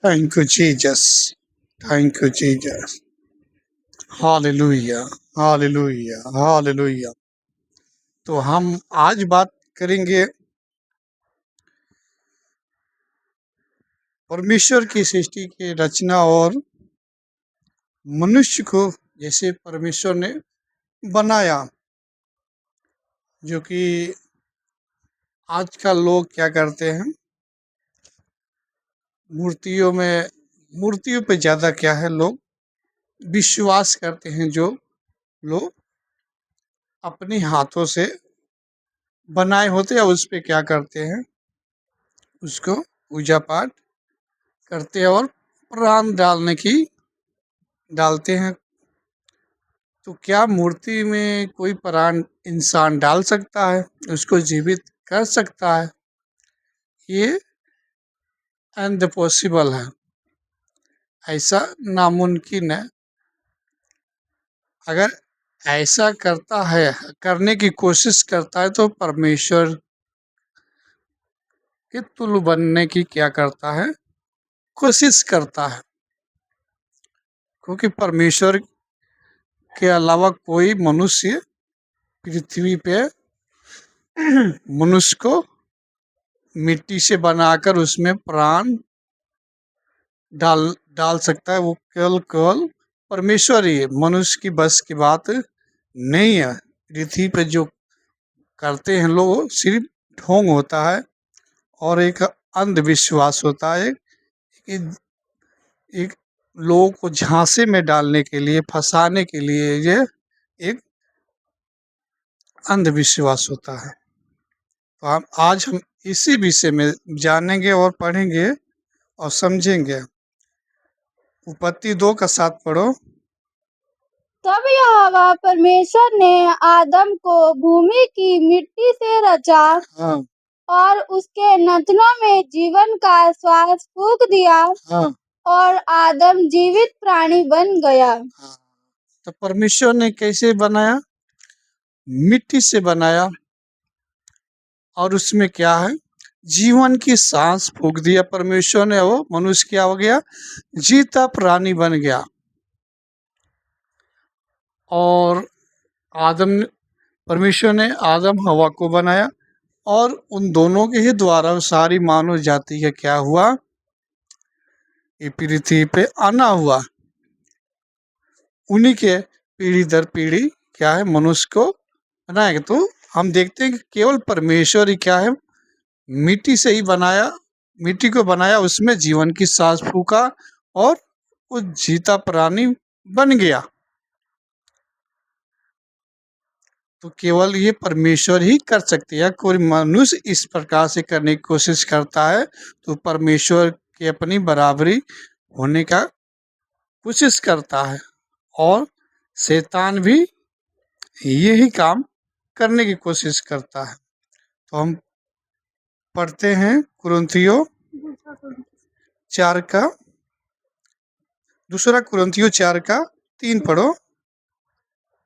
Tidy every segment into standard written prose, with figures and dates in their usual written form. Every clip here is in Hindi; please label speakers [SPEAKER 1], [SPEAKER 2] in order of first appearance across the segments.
[SPEAKER 1] Thank you, Jesus. Thank you, Jesus. Hallelujah. Hallelujah. Hallelujah. तो हम आज बात करेंगे परमेश्वर की सृष्टि की रचना और मनुष्य को जैसे परमेश्वर ने बनाया, जो कि आजकल लोग क्या करते हैं, मूर्तियों पे ज़्यादा क्या है, लोग विश्वास करते हैं। जो लोग अपने हाथों से बनाए होते हैं उस पे क्या करते हैं, उसको पूजा पाठ करते हैं और प्राण डालते हैं। तो क्या मूर्ति में कोई प्राण इंसान डाल सकता है, उसको जीवित कर सकता है? ये अनपॉसिबल है, ऐसा नामुमकिन है। अगर ऐसा करता है, करने की कोशिश करता है, तो परमेश्वर के तुल्य बनने की क्या करता है, कोशिश करता है। क्योंकि परमेश्वर के अलावा कोई मनुष्य पृथ्वी पे मनुष्य को मिट्टी से बनाकर उसमें प्राण डाल डाल सकता है, वो केवल परमेश्वर ही है। मनुष्य की बस की बात नहीं है। पृथ्वी पे जो करते हैं लोग, सिर्फ ढोंग होता है और एक अंधविश्वास होता है। एक लोगों को झांसे में डालने के लिए, फंसाने के लिए ये एक अंधविश्वास होता है। तो आज हम इसी विषय में जानेंगे और पढ़ेंगे और समझेंगे। उत्पत्ति 2 का 7 पढ़ो।
[SPEAKER 2] तब यहोवा परमेश्वर ने आदम को भूमि की मिट्टी से रचा
[SPEAKER 1] हाँ
[SPEAKER 2] और उसके नथनों में जीवन का श्वास फूंक दिया
[SPEAKER 1] हाँ
[SPEAKER 2] और आदम जीवित प्राणी बन गया।
[SPEAKER 1] हाँ। तो परमेश्वर ने कैसे बनाया? मिट्टी से बनाया और उसमें क्या है, जीवन की सांस फूंक दिया परमेश्वर ने। वो मनुष्य क्या हो गया, जीता प्राणी बन गया। और परमेश्वर ने आदम हवा को बनाया और उन दोनों के ही द्वारा सारी मानव जाति का क्या हुआ, ये पृथ्वी पे आना हुआ। उन्हीं के पीढ़ी दर पीढ़ी क्या है, मनुष्य को बनाएगा। तो हम देखते हैं कि केवल परमेश्वर ही क्या है, मिट्टी से ही बनाया, मिट्टी को बनाया, उसमें जीवन की सांस फूका और वो जीता प्राणी बन गया। तो केवल ये परमेश्वर ही कर सकते हैं। कोई मनुष्य इस प्रकार से करने की कोशिश करता है तो परमेश्वर की अपनी बराबरी होने का कोशिश करता है। और शैतान भी यही काम करने की कोशिश करता है। तो हम पढ़ते हैं कुरिन्थियों 4 पढ़ो।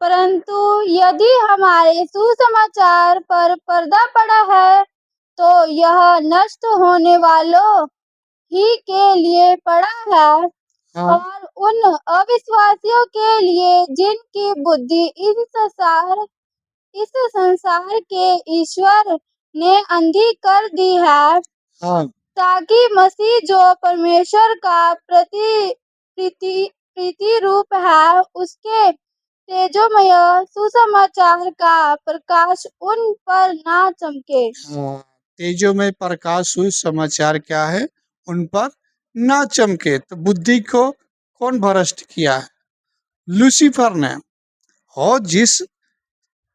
[SPEAKER 2] परंतु यदि हमारे सुसमाचार पर पर्दा पड़ा है तो यह नष्ट होने वालों ही के लिए पड़ा है
[SPEAKER 1] हाँ
[SPEAKER 2] और उन अविश्वासियों के लिए जिनकी बुद्धि इस संसार के ईश्वर ने अंधी कर दी है,
[SPEAKER 1] हाँ
[SPEAKER 2] ताकि मसीह जो परमेश्वर का प्रीति रूप है, उसके तेजोमय सुसमाचार का प्रकाश उन पर ना चमके।
[SPEAKER 1] हाँ। तेजो में प्रकाश हुई समाचार क्या है, उन पर ना चमके। तो बुद्धि को कौन भ्रष्ट किया है? लूसीफर ने। और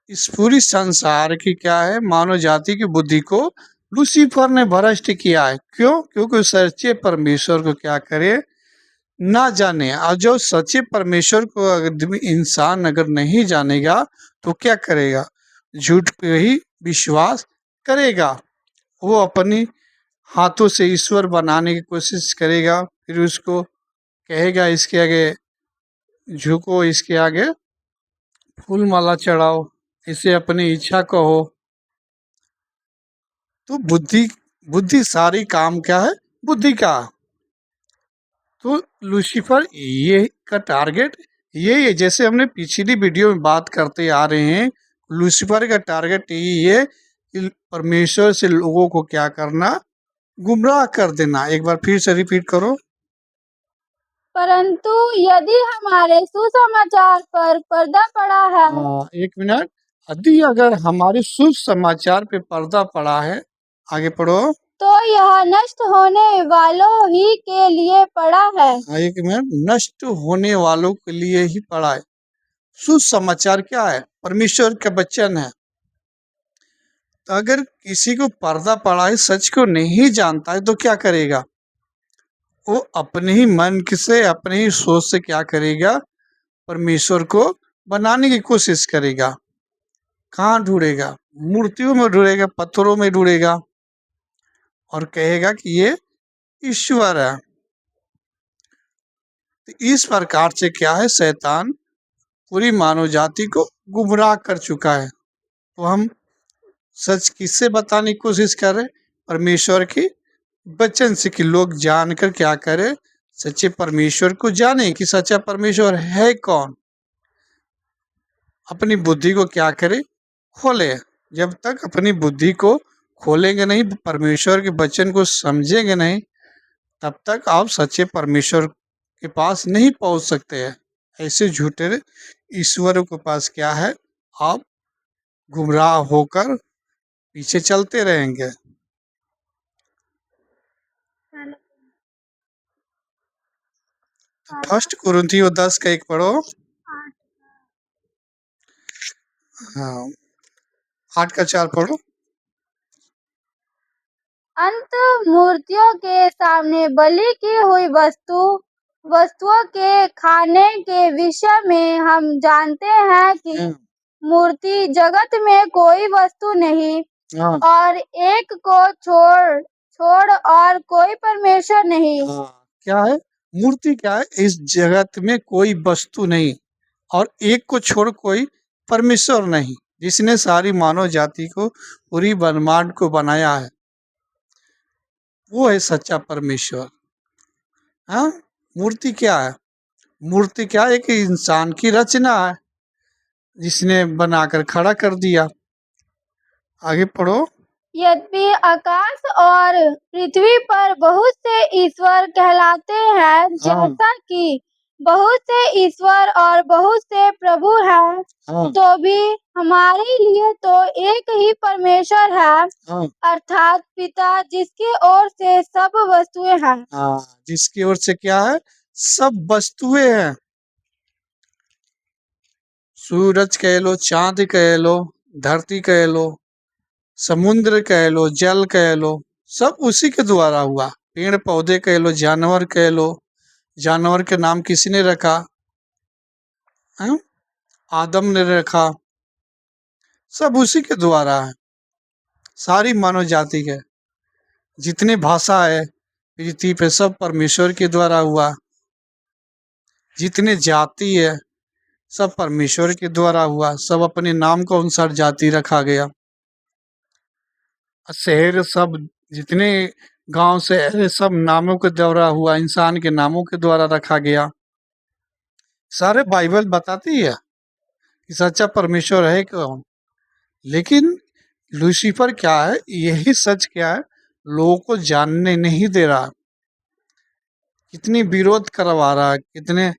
[SPEAKER 1] इस पूरी संसार की क्या है, मानव जाति की बुद्धि को लूसीफर ने भ्रष्ट किया है। क्यों? क्योंकि सच्चे परमेश्वर को क्या करे, ना जाने। और जो सच्चे परमेश्वर को अगर इंसान अगर नहीं जानेगा तो क्या करेगा, झूठ पे ही विश्वास करेगा। वो अपनी हाथों से ईश्वर बनाने की कोशिश करेगा, फिर उसको कहेगा इसके आगे झुको, इसके आगे फूल माला चढ़ाओ, इसे अपनी इच्छा कहो। तो बुद्धि सारी काम क्या है, बुद्धि का। तो लूसीफर ये का टारगेट यही है, जैसे हमने पिछली वीडियो में बात करते आ रहे हैं, लूसीफर का टारगेट यही है कि परमेश्वर से लोगों को क्या करना, गुमराह कर देना। एक बार फिर से रिपीट करो।
[SPEAKER 2] परंतु यदि हमारे सुसमाचार पर पर्दा पड़ा है,
[SPEAKER 1] एक मिनट। यदि अगर हमारे शुभ समाचार पे पर्दा पड़ा है, आगे पढ़ो।
[SPEAKER 2] तो यह नष्ट होने वालों ही के लिए पड़ा है।
[SPEAKER 1] एक मिनट, नष्ट होने वालों के लिए ही पड़ा है। सुसमाचार क्या है? परमेश्वर का वचन है। तो अगर किसी को पर्दा पड़ा है, सच को नहीं जानता है, तो क्या करेगा? वो अपने ही मन से, अपने ही सोच से क्या करेगा? परमेश्वर को बनाने की कोशिश करेगा। कहाँ ढूंढेगा? मूर्तियों में ढूंढेगा, पत्थरों में ढूंढेगा, और कहेगा कि ये ईश्वर है। तो इस प्रकार से क्या है, शैतान पूरी मानव जाति को गुमराह कर चुका है। तो हम सच किससे बताने की कोशिश कर रहे? परमेश्वर की वचन से, कि लोग जानकर क्या करें, सच्चे परमेश्वर को जाने कि सच्चा परमेश्वर है कौन। अपनी बुद्धि को क्या करे, खोले। जब तक अपनी बुद्धि को खोलेंगे नहीं, परमेश्वर के वचन को समझेंगे नहीं, तब तक आप सच्चे परमेश्वर के पास नहीं पहुंच सकते हैं। ऐसे झूठे ईश्वरों के पास क्या है, आप गुमराह होकर पीछे चलते रहेंगे। फर्स्ट कुरिन्थियों 10:1 पढ़ो। हाँ, 8:4 पढ़ो।
[SPEAKER 2] अंत मूर्तियों के सामने बलि की हुई वस्तुओं के खाने के विषय में हम जानते हैं कि मूर्ति जगत में कोई वस्तु नहीं, और एक को छोड़ और कोई परमेश्वर नहीं।
[SPEAKER 1] क्या है? मूर्ति क्या है? इस जगत में कोई वस्तु नहीं, और एक को छोड़ कोई परमेश्वर नहीं, जिसने सारी मानव जाति को, पूरी ब्रह्मांड को बनाया है, वो है सच्चा परमेश्वर। हाँ, मूर्ति क्या है? मूर्ति क्या है? एक इंसान की रचना है, जिसने बनाकर खड़ा कर दिया। आगे पढ़ो।
[SPEAKER 2] यद्यपि आकाश और पृथ्वी पर बहुत से ईश्वर कहलाते हैं, जैसा कि बहुत से ईश्वर और बहुत से प्रभु हैं, तो भी हमारे लिए तो एक ही परमेश्वर है, अर्थात पिता, जिसकी ओर से सब वस्तुएं हैं।
[SPEAKER 1] जिसकी ओर से क्या है? सब वस्तुएं हैं। सूरज कह लो, चांद कह लो, धरती कह लो, समुद्र कह लो, जल कह लो, सब उसी के द्वारा हुआ। पेड़ पौधे कह लो, जानवर कह लो, जानवर के नाम किसने रखा है? आदम ने रखा। सब उसी के द्वारा है। सारी मानव जाति के जितने भाषा है पृथ्वी पे, सब परमेश्वर के द्वारा हुआ। जितने जाति है, सब परमेश्वर के द्वारा हुआ। सब अपने नाम को अनुसार जाति रखा गया। शहर सब, जितने गांव शहर, सब नामों के द्वारा हुआ, इंसान के नामों के द्वारा रखा गया। सारे बाइबल बताती है कि सच्चा परमेश्वर है कौन। लेकिन लूसीफर क्या है, यही सच क्या है, लोगों को जानने नहीं दे रहा। कितनी विरोध करवा रहा है, कितने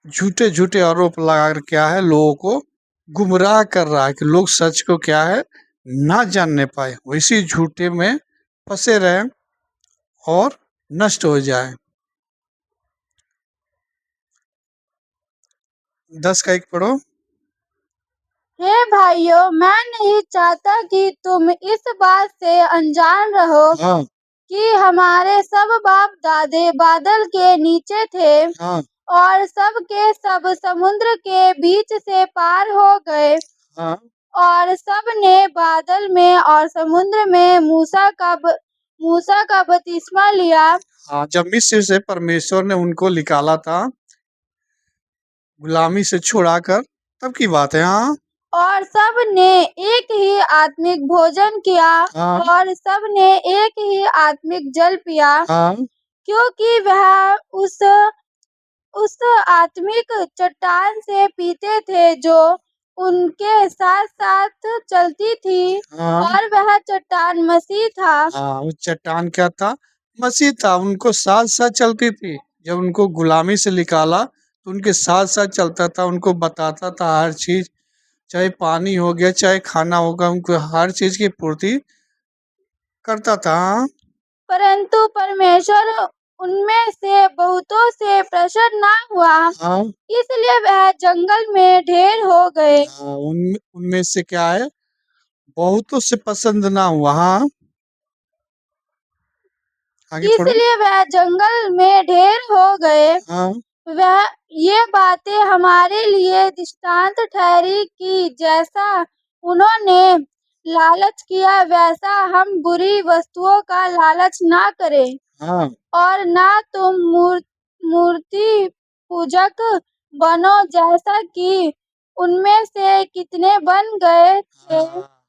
[SPEAKER 1] झूठे झूठे आरोप लगाकर क्या है, लोगों को गुमराह कर रहा है कि लोग सच को क्या है, ना जानने पाए, वैसी झूठे में फंसे रहे और नष्ट हो जाए। 10:1 पढ़ो।
[SPEAKER 2] हे भाइयों, मैं नहीं चाहता कि तुम इस बात से अनजान रहो कि हमारे सब बाप दादे बादल के नीचे थे, और सब के सब समुद्र के बीच से पार हो गए, और सब ने बादल में और समुद्र में मूसा का बपतिस्मा लिया।
[SPEAKER 1] जब मिस्र से परमेश्वर ने उनको निकाला था, गुलामी से छुड़ाकर, तब की बात है।
[SPEAKER 2] और सब ने एक ही आत्मिक भोजन किया, और सब ने एक ही आत्मिक जल पिया, क्योंकि वह उस आत्मिक चट्टान से पीते थे जो उनके साथ साथ चलती थी,
[SPEAKER 1] हाँ
[SPEAKER 2] और वह चट्टान मसीह था।
[SPEAKER 1] हाँ, वो चट्टान क्या था? मसीह था। उनको साथ साथ चलती थी। जब उनको गुलामी से निकाला तो उनके साथ साथ चलता था, उनको बताता था हर चीज, चाहे पानी हो गया चाहे खाना होगा, उनको हर चीज की पूर्ति करता था।
[SPEAKER 2] परंतु परमेश्वर उनमें से बहुतों से प्रसन्न न हुआ,
[SPEAKER 1] हाँ
[SPEAKER 2] इसलिए वह जंगल में ढेर हो गए।
[SPEAKER 1] हाँ, उनमें से क्या है, बहुतों से पसंद ना हुआ। हाँ, आगे पढ़ो।
[SPEAKER 2] इसलिए वह जंगल में ढेर हो गए।
[SPEAKER 1] हाँ
[SPEAKER 2] वह ये बातें हमारे लिए दृष्टांत ठहरी कि जैसा उन्होंने लालच किया वैसा हम बुरी वस्तुओं का लालच ना करें,
[SPEAKER 1] हाँ
[SPEAKER 2] और ना तुम मूर्ति पूजक बनो जैसा कि उनमें से कितने बन गए थे।
[SPEAKER 1] हाँ,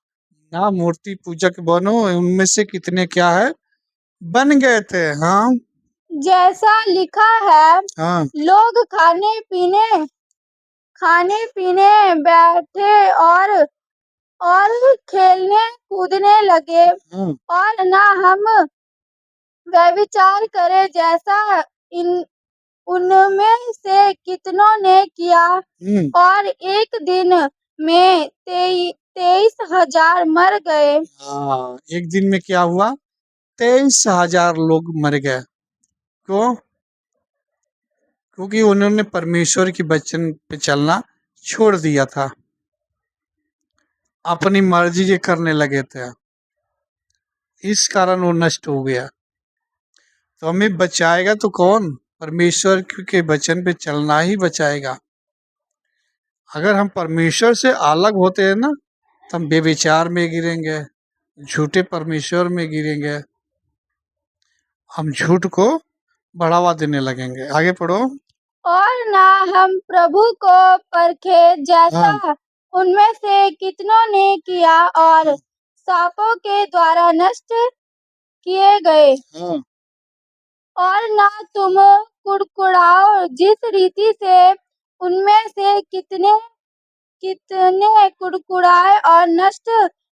[SPEAKER 1] ना मूर्ति पूजक बनो, उनमें से कितने क्या है, बन गए थे। हाँ
[SPEAKER 2] जैसा लिखा है,
[SPEAKER 1] हाँ
[SPEAKER 2] लोग खाने पीने बैठे और खेलने कूदने लगे,
[SPEAKER 1] हाँ
[SPEAKER 2] और ना हम व्यभिचार करें जैसा इन उनमें से कितनों ने किया,
[SPEAKER 1] हम्म,
[SPEAKER 2] और एक दिन में 23,000 मर गए।
[SPEAKER 1] हाँ, एक दिन में क्या हुआ, 23,000 लोग मर गए। क्यों? क्योंकि उन्होंने परमेश्वर की वचन पे चलना छोड़ दिया था, अपनी मर्जी के करने लगे थे, इस कारण वो नष्ट हो गया। तो हमें बचाएगा तो कौन? परमेश्वर के वचन पे चलना ही बचाएगा। अगर हम परमेश्वर से अलग होते हैं ना, तो हम बेविचार में गिरेंगे, झूठे परमेश्वर में गिरेंगे, हम झूठ को बढ़ावा देने लगेंगे। आगे पढ़ो।
[SPEAKER 2] और ना हम प्रभु को परखे जैसा
[SPEAKER 1] हाँ
[SPEAKER 2] उनमें से कितनों ने किया, और सांपों के द्वारा नष्ट किए गए।
[SPEAKER 1] हाँ
[SPEAKER 2] और ना तुम कुड़कुड़ाओ जिस रीति से उनमें से कितने कितने कुड़कुड़ाए और नष्ट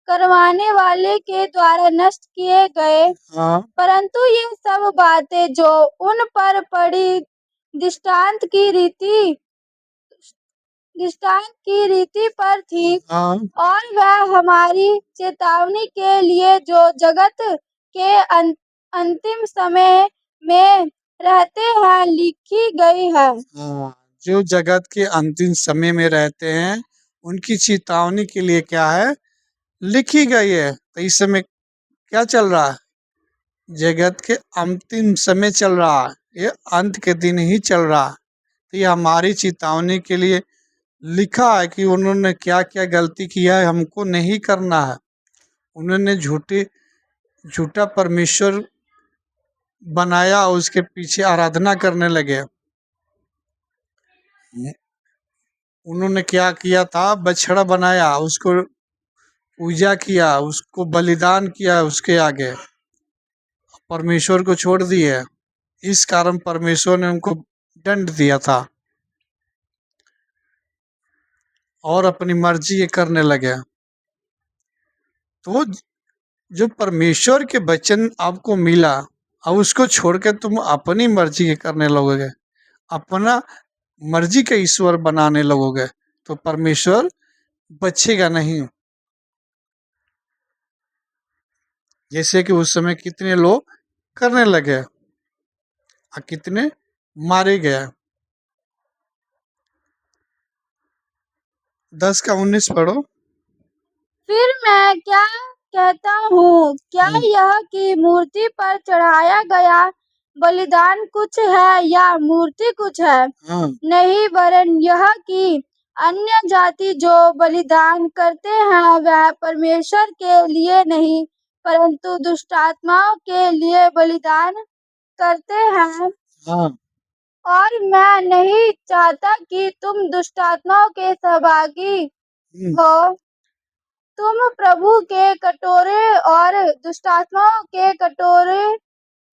[SPEAKER 2] करवाने वाले के द्वारा नष्ट किए गए।
[SPEAKER 1] हाँ
[SPEAKER 2] परंतु ये सब बातें जो उन पर पड़ी दृष्टांत की रीति दृष्टांत की रीति पर थी,
[SPEAKER 1] हाँ
[SPEAKER 2] और वह हमारी चेतावनी के लिए जो जगत के अंतिम समय में रहते हैं लिखी गई है।
[SPEAKER 1] हाँ, जो जगत के अंतिम समय में रहते हैं उनकी चेतावनी के लिए क्या है, लिखी गई है। तो इस समय क्या चल रहा है, जगत के अंतिम समय चल रहा है, ये अंत के दिन ही चल रहा है। तो ये हमारी चेतावनी के लिए लिखा है कि उन्होंने क्या क्या गलती किया है, हमको नहीं करना है। उन्होंने झूठा परमेश्वर बनाया, उसके पीछे आराधना करने लगे। उन्होंने क्या किया था, बछड़ा बनाया, उसको पूजा किया, उसको बलिदान किया, उसके आगे परमेश्वर को छोड़ दिए। इस कारण परमेश्वर ने उनको दंड दिया था, और अपनी मर्जी ये करने लगे। तो जो परमेश्वर के वचन आपको मिला, अब उसको छोड़कर तुम अपनी मर्जी के करने लगोगे, अपना मर्जी का ईश्वर बनाने लगोगे, तो परमेश्वर बचेगा नहीं। जैसे कि उस समय कितने लोग करने लगे और कितने मारे गए। 10 का 19 पढ़ो।
[SPEAKER 2] फिर मैं क्या कहता हूँ, क्या
[SPEAKER 1] हाँ
[SPEAKER 2] यह कि मूर्ति पर चढ़ाया गया बलिदान कुछ है या मूर्ति कुछ है?
[SPEAKER 1] हाँ
[SPEAKER 2] नहीं, वरन यह कि अन्य जाति जो बलिदान करते हैं वह परमेश्वर के लिए नहीं परंतु दुष्टात्माओं के लिए बलिदान करते हैं।
[SPEAKER 1] हाँ
[SPEAKER 2] और मैं नहीं चाहता कि तुम दुष्टात्माओं के सहभागी
[SPEAKER 1] हम्म,
[SPEAKER 2] हो। तुम प्रभु के कटोरे और दुष्टात्माओं के कटोरे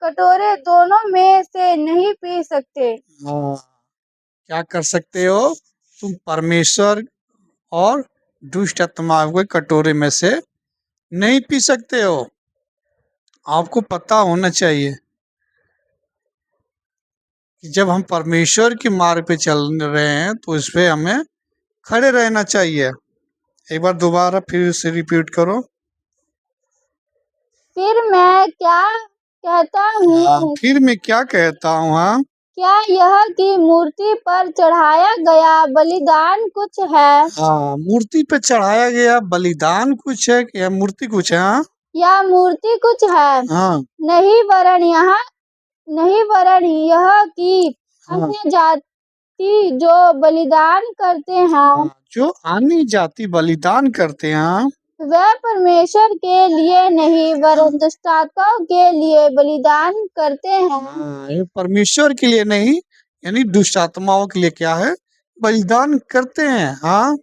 [SPEAKER 2] कटोरे दोनों में से नहीं पी सकते।
[SPEAKER 1] हाँ, क्या कर सकते हो तुम? परमेश्वर और दुष्ट आत्माओं के कटोरे में से नहीं पी सकते हो। आपको पता होना चाहिए कि जब हम परमेश्वर के मार्ग पे चल रहे हैं तो उस पे हमें खड़े रहना चाहिए। एक बार दोबारा फिर से रिपीट करो।
[SPEAKER 2] फिर मैं क्या कहता हूँ,
[SPEAKER 1] फिर मैं क्या कहता हूँ? हाँ,
[SPEAKER 2] क्या यह कि मूर्ति पर चढ़ाया गया बलिदान कुछ है?
[SPEAKER 1] हाँ, मूर्ति पे चढ़ाया गया बलिदान कुछ है कि मूर्ति कुछ है? हाँ,
[SPEAKER 2] या मूर्ति कुछ है?
[SPEAKER 1] हाँ,
[SPEAKER 2] नहीं वरन यह कि
[SPEAKER 1] हाँ,
[SPEAKER 2] अन्य जाति जो बलिदान करते हैं
[SPEAKER 1] हाँ, जो अन्य जाति बलिदान करते हैं
[SPEAKER 2] वह परमेश्वर के लिए नहीं वरन दुष्टात्माओं के लिए बलिदान करते हैं।
[SPEAKER 1] हाँ, ये परमेश्वर के लिए नहीं यानी दुष्ट आत्माओं के लिए क्या है? बलिदान करते हैं। हाँ,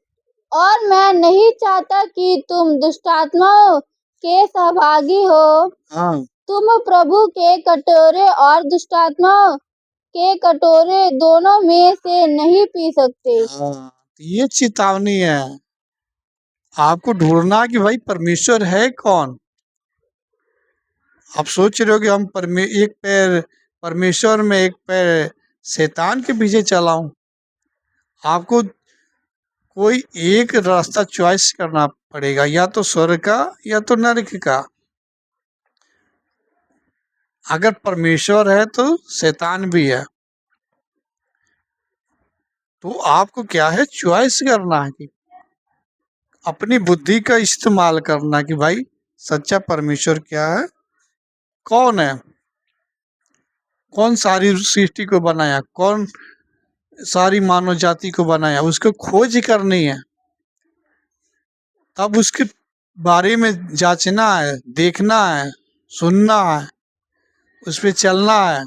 [SPEAKER 2] और मैं नहीं चाहता कि तुम दुष्टात्माओं के सहभागी हो।
[SPEAKER 1] हाँ,
[SPEAKER 2] तुम प्रभु के कटोरे और दुष्टात्माओं के कटोरे दोनों में से नहीं पी सकते।
[SPEAKER 1] हाँ, तो ये चेतावनी है। आपको ढूंढना कि भाई परमेश्वर है कौन। आप सोच रहे हो कि हम एक पैर परमेश्वर में एक पैर शैतान के पीछे चलाऊं। आपको कोई एक रास्ता चॉइस करना पड़ेगा, या तो स्वर्ग का या तो नरक का। अगर परमेश्वर है तो शैतान भी है। तो आपको क्या है? चॉइस करना है कि अपनी बुद्धि का इस्तेमाल करना कि भाई सच्चा परमेश्वर क्या है, कौन है, कौन सारी सृष्टि को बनाया, कौन सारी मानव जाति को बनाया, उसको खोज करनी है। तब उसके बारे में जांचना है, देखना है, सुनना है, उस पर चलना है।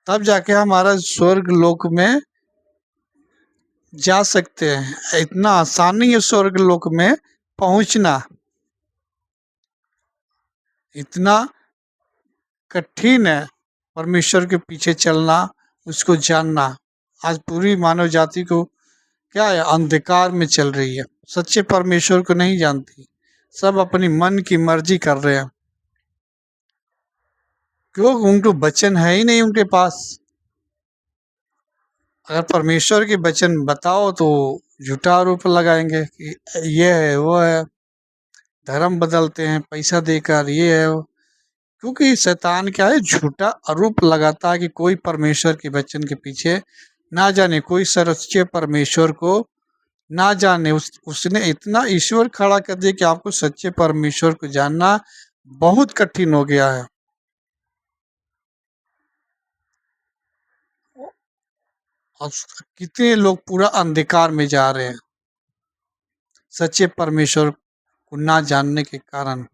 [SPEAKER 1] तब जाके हमारा स्वर्ग लोक में जा सकते हैं। इतना आसान नहीं है स्वर्ग लोक में पहुंचना, इतना कठिन है परमेश्वर के पीछे चलना, उसको जानना। आज पूरी मानव जाति को क्या है? अंधकार में चल रही है, सच्चे परमेश्वर को नहीं जानती। सब अपनी मन की मर्जी कर रहे हैं। क्यों? उनको वचन है ही नहीं उनके पास। अगर परमेश्वर के वचन बताओ तो झूठा आरोप लगाएंगे कि ये है वो है, धर्म बदलते हैं पैसा देकर, ये है वो। क्योंकि शैतान क्या है? झूठा आरोप लगाता है कि कोई परमेश्वर के वचन के पीछे ना जाने, कोई सच्चे परमेश्वर को ना जाने। उसने इतना ईश्वर खड़ा कर दिया कि आपको सच्चे परमेश्वर को जानना बहुत कठिन हो गया है। और कितने लोग पूरा अंधकार में जा रहे हैं सच्चे परमेश्वर को ना जानने के कारण।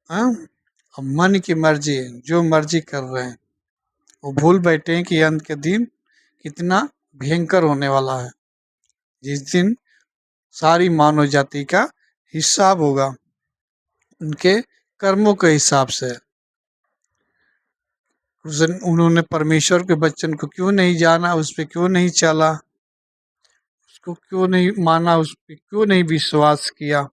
[SPEAKER 1] हाँ? अब मन की मर्जी, जो मर्जी कर रहे हैं, वो भूल बैठे हैं कि अंत के दिन कितना भयंकर होने वाला है, जिस दिन सारी मानव जाति का हिसाब होगा उनके कर्मों के हिसाब से। उस दिन उन्होंने परमेश्वर के वचन को क्यों नहीं जाना, उस पर क्यों नहीं चला, उसको क्यों नहीं माना, उस पर क्यों नहीं विश्वास किया।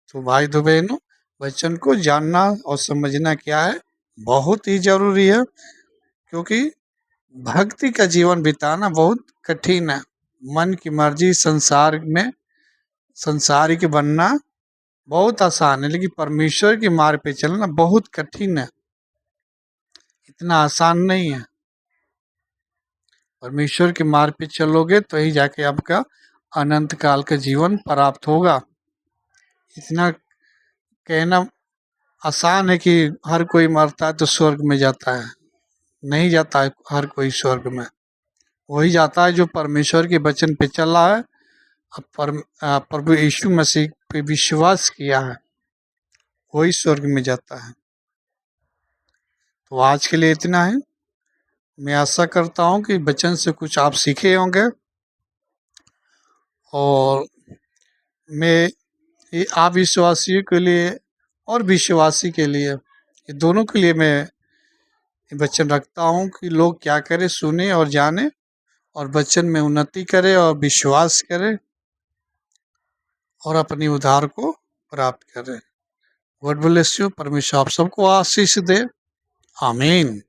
[SPEAKER 1] तो भाई तो बहनों, वचन को जानना और समझना क्या है? बहुत ही जरूरी है। क्योंकि भक्ति का जीवन बिताना बहुत कठिन है। मन की मर्जी संसार में संसारिक बनना बहुत आसान है, लेकिन परमेश्वर के मार्ग पे चलना बहुत कठिन है, इतना आसान नहीं है। परमेश्वर के मार्ग पे चलोगे तो ही जाके आपका अनंत काल का जीवन प्राप्त होगा। इतना कहना आसान है कि हर कोई मरता है तो स्वर्ग में जाता है। नहीं जाता है हर कोई स्वर्ग में। वही जाता है जो परमेश्वर के वचन पे चला है, प्रभु यीशु मसीह पे विश्वास किया है, वही स्वर्ग में जाता है। तो आज के लिए इतना है। मैं आशा करता हूँ कि वचन से कुछ आप सीखे होंगे और मैं ये अविश्वासियों के लिए और विश्वासी के लिए, ये दोनों के लिए मैं ये वचन रखता हूँ कि लोग क्या करें, सुने और जाने और वचन में उन्नति करे और विश्वास करे और अपनी उद्धार को प्राप्त करे। God bless you. परमेश्वर आप सबको आशीष दे। आमीन।